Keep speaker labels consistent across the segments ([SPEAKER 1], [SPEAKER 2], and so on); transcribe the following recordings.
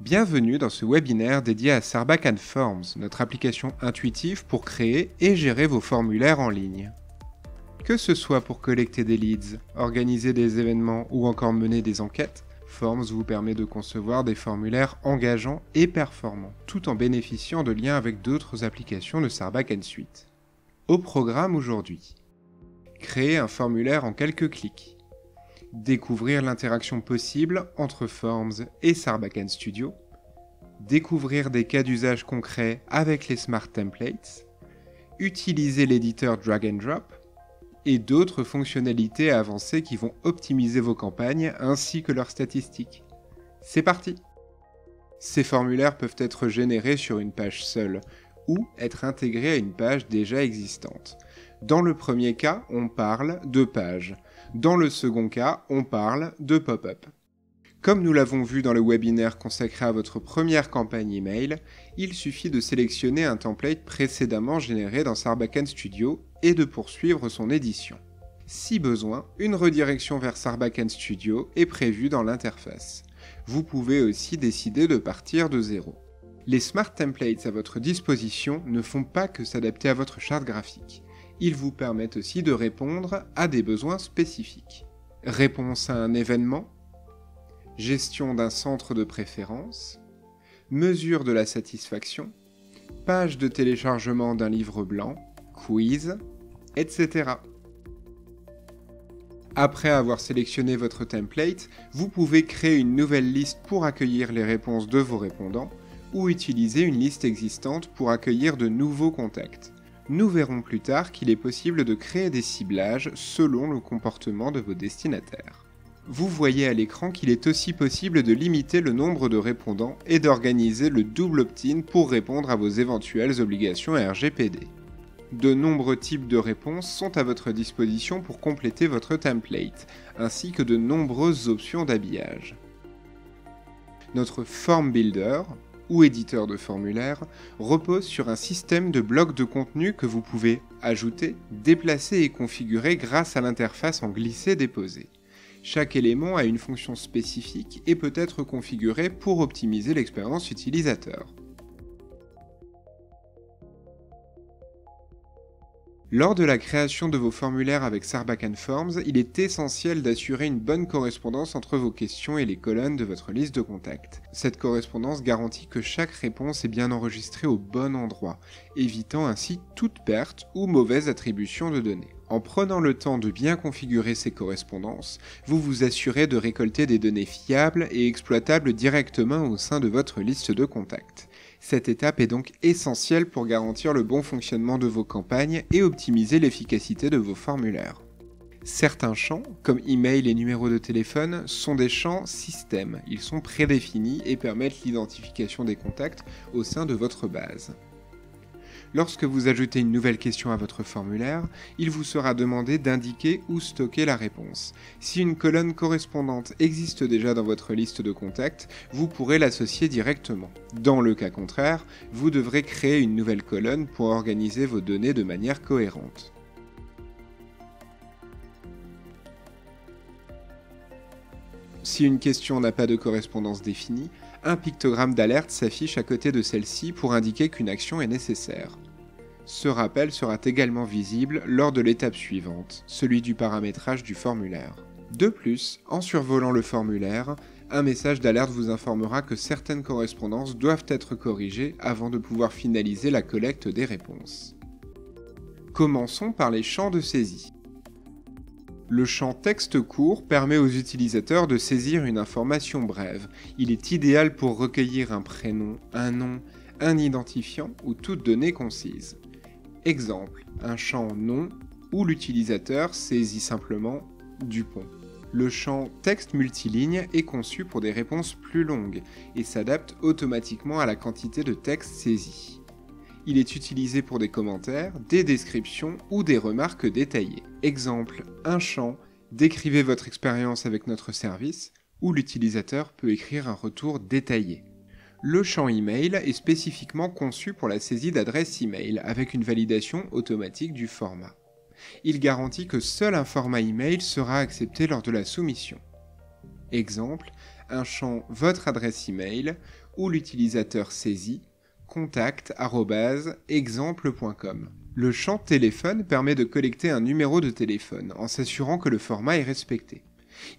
[SPEAKER 1] Bienvenue dans ce webinaire dédié à Sarbacane Forms, notre application intuitive pour créer et gérer vos formulaires en ligne. Que ce soit pour collecter des leads, organiser des événements ou encore mener des enquêtes, Forms vous permet de concevoir des formulaires engageants et performants, tout en bénéficiant de liens avec d'autres applications de Sarbacane Suite. Au programme aujourd'hui, créer un formulaire en quelques clics. Découvrir l'interaction possible entre Forms et Sarbacane Studio, découvrir des cas d'usage concrets avec les Smart Templates, utiliser l'éditeur Drag and Drop, et d'autres fonctionnalités avancées qui vont optimiser vos campagnes ainsi que leurs statistiques. C'est parti! Ces formulaires peuvent être générés sur une page seule ou être intégrés à une page déjà existante. Dans le premier cas, on parle de page. Dans le second cas, on parle de pop-up. Comme nous l'avons vu dans le webinaire consacré à votre première campagne email, il suffit de sélectionner un template précédemment généré dans Sarbacane Studio et de poursuivre son édition. Si besoin, une redirection vers Sarbacane Studio est prévue dans l'interface. Vous pouvez aussi décider de partir de zéro. Les Smart Templates à votre disposition ne font pas que s'adapter à votre charte graphique. Ils vous permettent aussi de répondre à des besoins spécifiques. Réponse à un événement, gestion d'un centre de préférence, mesure de la satisfaction, page de téléchargement d'un livre blanc, quiz, etc. Après avoir sélectionné votre template, vous pouvez créer une nouvelle liste pour accueillir les réponses de vos répondants ou utiliser une liste existante pour accueillir de nouveaux contacts. Nous verrons plus tard qu'il est possible de créer des ciblages selon le comportement de vos destinataires. Vous voyez à l'écran qu'il est aussi possible de limiter le nombre de répondants et d'organiser le double opt-in pour répondre à vos éventuelles obligations RGPD. De nombreux types de réponses sont à votre disposition pour compléter votre template, ainsi que de nombreuses options d'habillage. Notre Form Builder, ou éditeur de formulaire, repose sur un système de blocs de contenu que vous pouvez ajouter, déplacer et configurer grâce à l'interface en glisser-déposer. Chaque élément a une fonction spécifique et peut être configuré pour optimiser l'expérience utilisateur. Lors de la création de vos formulaires avec Sarbacane Forms, il est essentiel d'assurer une bonne correspondance entre vos questions et les colonnes de votre liste de contacts. Cette correspondance garantit que chaque réponse est bien enregistrée au bon endroit, évitant ainsi toute perte ou mauvaise attribution de données. En prenant le temps de bien configurer ces correspondances, vous vous assurez de récolter des données fiables et exploitables directement au sein de votre liste de contacts. Cette étape est donc essentielle pour garantir le bon fonctionnement de vos campagnes et optimiser l'efficacité de vos formulaires. Certains champs, comme email et numéro de téléphone, sont des champs système. Ils sont prédéfinis et permettent l'identification des contacts au sein de votre base. Lorsque vous ajoutez une nouvelle question à votre formulaire, il vous sera demandé d'indiquer où stocker la réponse. Si une colonne correspondante existe déjà dans votre liste de contacts, vous pourrez l'associer directement. Dans le cas contraire, vous devrez créer une nouvelle colonne pour organiser vos données de manière cohérente. Si une question n'a pas de correspondance définie, un pictogramme d'alerte s'affiche à côté de celle-ci pour indiquer qu'une action est nécessaire. Ce rappel sera également visible lors de l'étape suivante, celui du paramétrage du formulaire. De plus, en survolant le formulaire, un message d'alerte vous informera que certaines correspondances doivent être corrigées avant de pouvoir finaliser la collecte des réponses. Commençons par les champs de saisie. Le champ texte court permet aux utilisateurs de saisir une information brève. Il est idéal pour recueillir un prénom, un nom, un identifiant ou toute donnée concise. Exemple, un champ nom où l'utilisateur saisit simplement Dupont. Le champ texte multiligne est conçu pour des réponses plus longues et s'adapte automatiquement à la quantité de texte saisi. Il est utilisé pour des commentaires, des descriptions ou des remarques détaillées. Exemple, un champ « Décrivez votre expérience avec notre service » où l'utilisateur peut écrire un retour détaillé. Le champ email est spécifiquement conçu pour la saisie d'adresses email avec une validation automatique du format. Il garantit que seul un format email sera accepté lors de la soumission. Exemple, un champ « Votre adresse email » ou l'utilisateur saisi, contact@exemple.com. Le champ téléphone permet de collecter un numéro de téléphone en s'assurant que le format est respecté.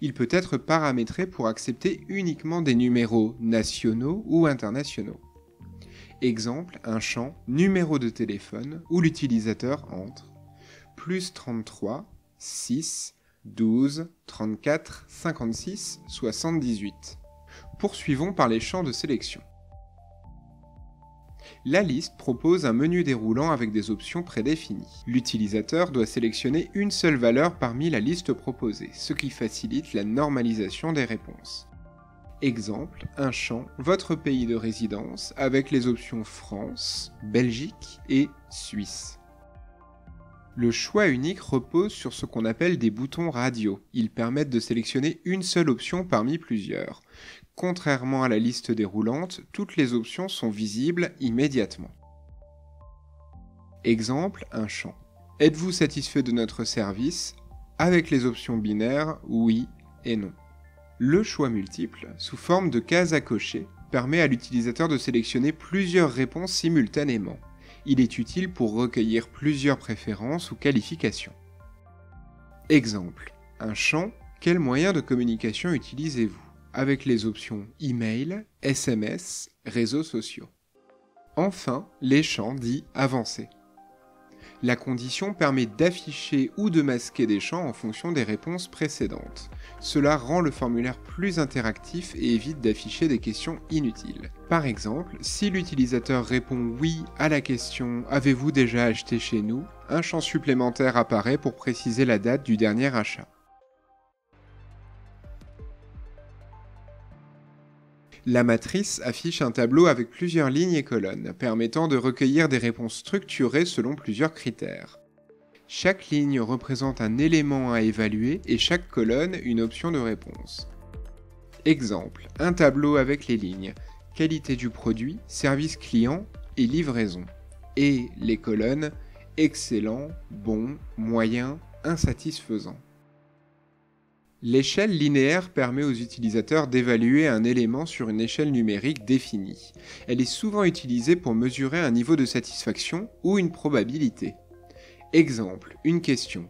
[SPEAKER 1] Il peut être paramétré pour accepter uniquement des numéros nationaux ou internationaux. Exemple, un champ numéro de téléphone où l'utilisateur entre +33 6 12 34 56 78. Poursuivons par les champs de sélection. La liste propose un menu déroulant avec des options prédéfinies. L'utilisateur doit sélectionner une seule valeur parmi la liste proposée, ce qui facilite la normalisation des réponses. Exemple, un champ votre pays de résidence avec les options France, Belgique et Suisse. Le choix unique repose sur ce qu'on appelle des boutons radio. Ils permettent de sélectionner une seule option parmi plusieurs. Contrairement à la liste déroulante, toutes les options sont visibles immédiatement. Exemple, un champ. Êtes-vous satisfait de notre service? Avec les options binaires oui et non. Le choix multiple, sous forme de cases à cocher, permet à l'utilisateur de sélectionner plusieurs réponses simultanément. Il est utile pour recueillir plusieurs préférences ou qualifications. Exemple, un champ, quel moyen de communication utilisez-vous? Avec les options email, SMS, réseaux sociaux. Enfin, les champs dits avancés. La condition permet d'afficher ou de masquer des champs en fonction des réponses précédentes. Cela rend le formulaire plus interactif et évite d'afficher des questions inutiles. Par exemple, si l'utilisateur répond oui à la question « Avez-vous déjà acheté chez nous ?», un champ supplémentaire apparaît pour préciser la date du dernier achat. La matrice affiche un tableau avec plusieurs lignes et colonnes, permettant de recueillir des réponses structurées selon plusieurs critères. Chaque ligne représente un élément à évaluer et chaque colonne une option de réponse. Exemple, un tableau avec les lignes « Qualité du produit, service client et livraison » et les colonnes « Excellent, bon, moyen, insatisfaisant ». L'échelle linéaire permet aux utilisateurs d'évaluer un élément sur une échelle numérique définie. Elle est souvent utilisée pour mesurer un niveau de satisfaction ou une probabilité. Exemple, une question.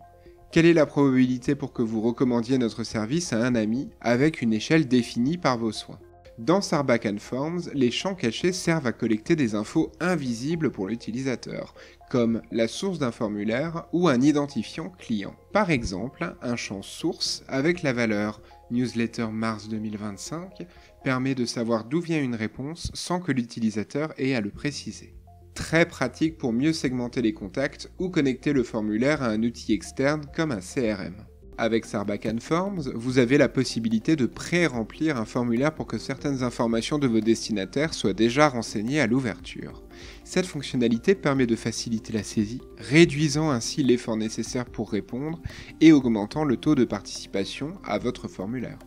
[SPEAKER 1] Quelle est la probabilité pour que vous recommandiez notre service à un ami avec une échelle définie par vos soins? Dans Sarbacane Forms, les champs cachés servent à collecter des infos invisibles pour l'utilisateur, comme la source d'un formulaire ou un identifiant client. Par exemple, un champ source avec la valeur Newsletter mars 2025 permet de savoir d'où vient une réponse sans que l'utilisateur ait à le préciser. Très pratique pour mieux segmenter les contacts ou connecter le formulaire à un outil externe comme un CRM. Avec Sarbacane Forms, vous avez la possibilité de pré-remplir un formulaire pour que certaines informations de vos destinataires soient déjà renseignées à l'ouverture. Cette fonctionnalité permet de faciliter la saisie, réduisant ainsi l'effort nécessaire pour répondre et augmentant le taux de participation à votre formulaire.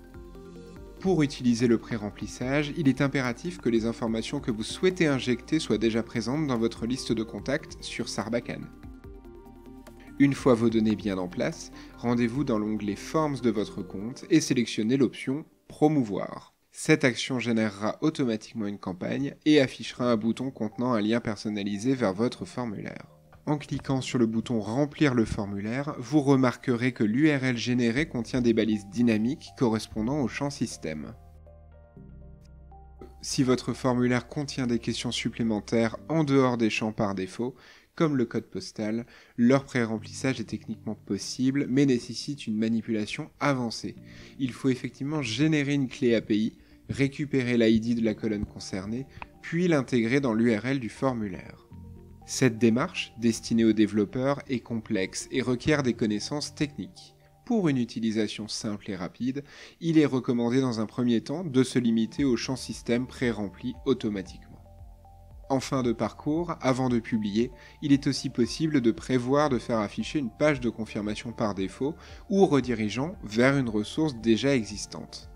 [SPEAKER 1] Pour utiliser le pré-remplissage, il est impératif que les informations que vous souhaitez injecter soient déjà présentes dans votre liste de contacts sur Sarbacane. Une fois vos données bien en place, rendez-vous dans l'onglet Forms de votre compte et sélectionnez l'option Promouvoir. Cette action générera automatiquement une campagne et affichera un bouton contenant un lien personnalisé vers votre formulaire. En cliquant sur le bouton Remplir le formulaire, vous remarquerez que l'URL générée contient des balises dynamiques correspondant au champ système. Si votre formulaire contient des questions supplémentaires en dehors des champs par défaut, comme le code postal, leur pré-remplissage est techniquement possible, mais nécessite une manipulation avancée. Il faut effectivement générer une clé API, récupérer l'ID de la colonne concernée, puis l'intégrer dans l'URL du formulaire. Cette démarche, destinée aux développeurs, est complexe et requiert des connaissances techniques. Pour une utilisation simple et rapide, il est recommandé dans un premier temps de se limiter aux champs système pré-remplis automatiquement. En fin de parcours, avant de publier, il est aussi possible de prévoir de faire afficher une page de confirmation par défaut ou redirigeant vers une ressource déjà existante.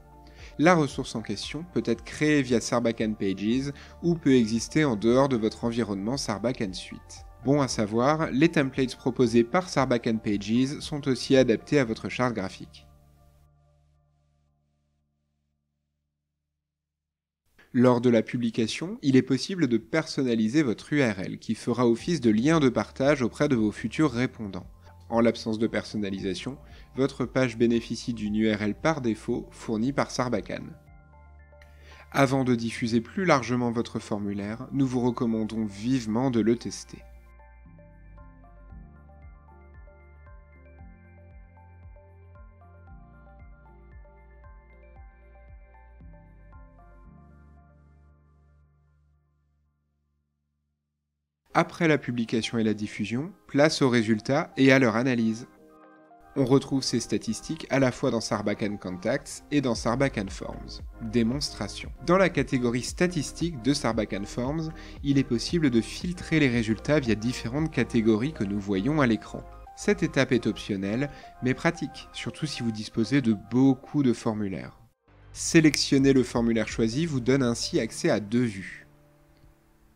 [SPEAKER 1] La ressource en question peut être créée via Sarbacane Pages ou peut exister en dehors de votre environnement Sarbacane Suite. Bon à savoir, les templates proposés par Sarbacane Pages sont aussi adaptés à votre charte graphique. Lors de la publication, il est possible de personnaliser votre URL qui fera office de lien de partage auprès de vos futurs répondants. En l'absence de personnalisation, votre page bénéficie d'une URL par défaut fournie par Sarbacane. Avant de diffuser plus largement votre formulaire, nous vous recommandons vivement de le tester. Après la publication et la diffusion, place aux résultats et à leur analyse. On retrouve ces statistiques à la fois dans Sarbacane Contacts et dans Sarbacane Forms. Démonstration. Dans la catégorie statistiques de Sarbacane Forms, il est possible de filtrer les résultats via différentes catégories que nous voyons à l'écran. Cette étape est optionnelle, mais pratique, surtout si vous disposez de beaucoup de formulaires. Sélectionner le formulaire choisi vous donne ainsi accès à 2 vues.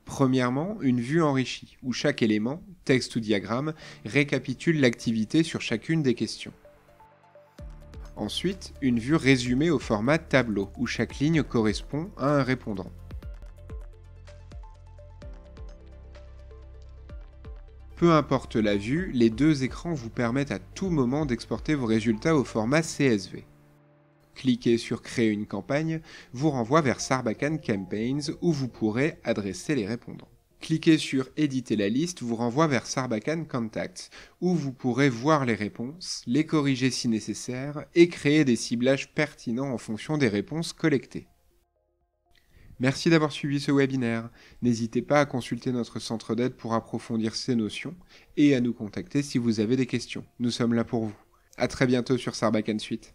[SPEAKER 1] Premièrement, une vue enrichie, où chaque élément, texte ou diagramme, récapitule l'activité sur chacune des questions. Ensuite, une vue résumée au format tableau, où chaque ligne correspond à un répondant. Peu importe la vue, les 2 écrans vous permettent à tout moment d'exporter vos résultats au format CSV. Cliquez sur Créer une campagne vous renvoie vers Sarbacane Campaigns où vous pourrez adresser les répondants. Cliquez sur Éditer la liste vous renvoie vers Sarbacane Contacts où vous pourrez voir les réponses, les corriger si nécessaire et créer des ciblages pertinents en fonction des réponses collectées. Merci d'avoir suivi ce webinaire. N'hésitez pas à consulter notre centre d'aide pour approfondir ces notions et à nous contacter si vous avez des questions. Nous sommes là pour vous. À très bientôt sur Sarbacane Suite.